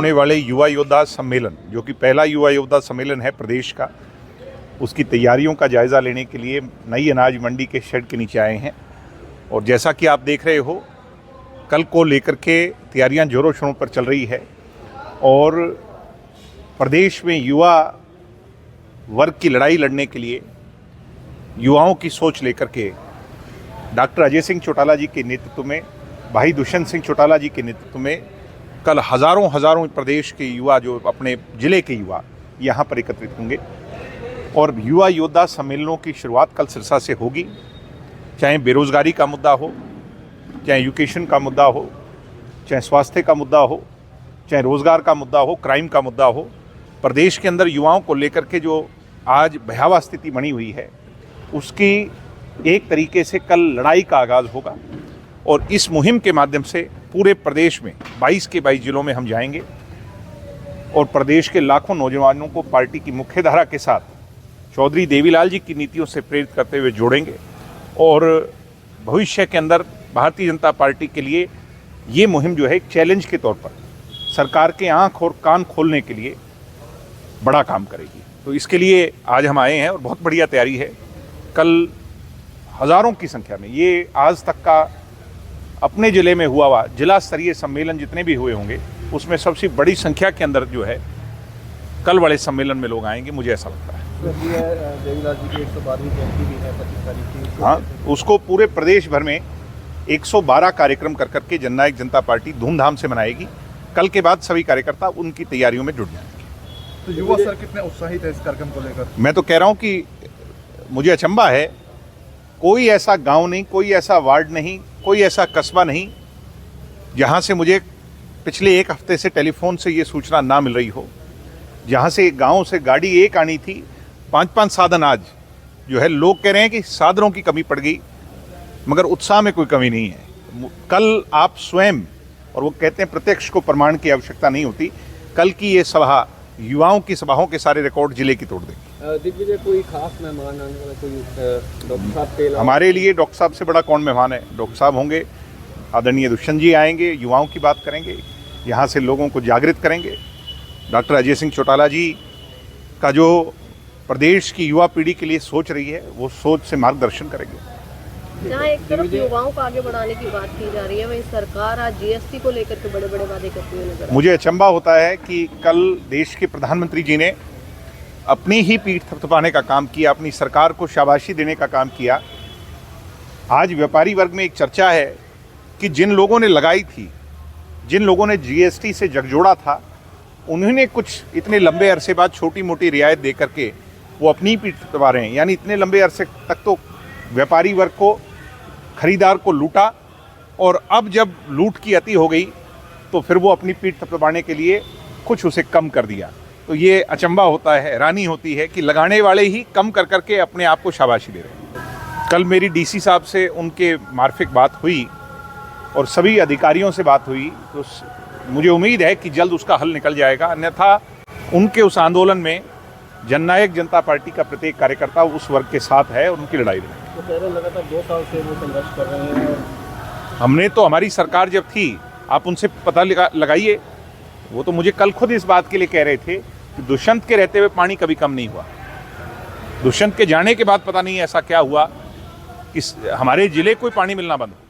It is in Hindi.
होने वाले युवा योद्धा सम्मेलन, जो कि पहला युवा योद्धा सम्मेलन है प्रदेश का, उसकी तैयारियों का जायज़ा लेने के लिए नई अनाज मंडी के शेड के नीचे आए हैं। और जैसा कि आप देख रहे हो, कल को लेकर के तैयारियां जोरों शोरों पर चल रही है और प्रदेश में युवा वर्ग की लड़ाई लड़ने के लिए युवाओं की सोच लेकर के डॉक्टर अजय सिंह चौटाला जी के नेतृत्व में, भाई दुष्यंत सिंह चौटाला जी के नेतृत्व में कल हज़ारों प्रदेश के युवा, जो अपने ज़िले के युवा यहाँ पर एकत्रित होंगे और युवा योद्धा सम्मेलनों की शुरुआत कल सिरसा से होगी। चाहे बेरोज़गारी का मुद्दा हो, चाहे एजुकेशन का मुद्दा हो, चाहे स्वास्थ्य का मुद्दा हो, चाहे रोज़गार का मुद्दा हो, क्राइम का मुद्दा हो, प्रदेश के अंदर युवाओं को लेकर के जो आज भयावह स्थिति बनी हुई है, उसकी एक तरीके से कल लड़ाई का आगाज़ होगा। और इस मुहिम के माध्यम से पूरे प्रदेश में 22 के 22 जिलों में हम जाएंगे और प्रदेश के लाखों नौजवानों को पार्टी की मुख्यधारा के साथ चौधरी देवीलाल जी की नीतियों से प्रेरित करते हुए जोड़ेंगे और भविष्य के अंदर भारतीय जनता पार्टी के लिए ये मुहिम जो है एक चैलेंज के तौर पर सरकार के आंख और कान खोलने के लिए बड़ा काम करेगी। तो इसके लिए आज हम आए हैं और बहुत बढ़िया तैयारी है। कल हज़ारों की संख्या में, ये आज तक का अपने ज़िले में हुआ जिला स्तरीय सम्मेलन जितने भी हुए होंगे, उसमें सबसे बड़ी संख्या के अंदर जो है कल वाले सम्मेलन में लोग आएंगे, मुझे ऐसा लगता है। देवीलाल जी की 112वीं जयंती भी है 25 तारीख की। हाँ, उसको पूरे प्रदेश भर में 112 कार्यक्रम कर करके जननायक जनता पार्टी धूमधाम से मनाएगी। कल के बाद सभी कार्यकर्ता उनकी तैयारियों में जुट जाएंगे। तो युवा सर कितने उत्साहित है इस कार्यक्रम को लेकर? मैं तो कह रहा हूँ कि मुझे अचंभा है, कोई ऐसा गांव नहीं, कोई ऐसा वार्ड नहीं, कोई ऐसा कस्बा नहीं जहां से मुझे पिछले एक हफ्ते से टेलीफोन से ये सूचना ना मिल रही हो, जहां से गांव से गाड़ी एक आनी थी, 5-5 साधन आज जो है, लोग कह रहे हैं कि साधनों की कमी पड़ गई, मगर उत्साह में कोई कमी नहीं है। कल आप स्वयं, और वो कहते हैं प्रत्यक्ष को प्रमाण की आवश्यकता नहीं होती, कल की ये सभा युवाओं की सभाओं के सारे रिकॉर्ड जिले की तोड़ देगी। दिग्विजय, कोई खास मेहमान आने वाला, कोई डॉक्टर साहब के? हमारे लिए डॉक्टर साहब से बड़ा कौन मेहमान है। डॉक्टर साहब होंगे, आदरणीय दुष्यंत जी आएंगे, युवाओं की बात करेंगे, यहाँ से लोगों को जागृत करेंगे। डॉक्टर अजय सिंह चौटाला जी का जो प्रदेश की युवा पीढ़ी के लिए सोच रही है, वो सोच से मार्गदर्शन करेंगे। जहाँ एक तरफ युवाओं को आगे बढ़ाने की बात की जा रही है, वहीं सरकार आज जीएसटी को लेकर के बड़े बड़े वादे करती हुई नजर। मुझे अचंभा होता है कि कल देश के प्रधानमंत्री जी ने अपनी ही पीठ थपथपाने का काम किया, अपनी सरकार को शाबाशी देने का काम किया। आज व्यापारी वर्ग में एक चर्चा है कि जिन लोगों ने लगाई थी, जिन लोगों ने जीएसटी से जगजोड़ा था, उन्होंने कुछ इतने लंबे अरसे बाद छोटी मोटी रियायत दे करके वो अपनी पीठ थपथपा रहे हैं। यानी इतने लंबे अरसे तक तो व्यापारी वर्ग को, खरीदार को लूटा, और अब जब लूट की अति हो गई तो फिर वो अपनी पीठ थपथपाने के लिए कुछ उसे कम कर दिया। तो ये अचंभा होता है, हैरानी होती है कि लगाने वाले ही कम कर करके अपने आप को शाबाशी दे रहे हैं। कल मेरी डीसी साहब से उनके मार्फिक बात हुई और सभी अधिकारियों से बात हुई, तो मुझे उम्मीद है कि जल्द उसका हल निकल जाएगा। अन्यथा उनके उस आंदोलन में जननायक जनता पार्टी का प्रत्येक कार्यकर्ता उस वर्ग के साथ है और उनकी लड़ाई लड़ेगा। तो कह रहे लगातार 2 साल से वो संघर्ष कर रहे हैं। हमने तो, हमारी सरकार जब थी, आप उनसे पता लगाइए, वो तो मुझे कल खुद इस बात के लिए कह रहे थे कि दुष्यंत के रहते हुए पानी कभी कम नहीं हुआ। दुष्यंत के जाने के बाद पता नहीं ऐसा क्या हुआ कि हमारे जिले को पानी मिलना बंद हो।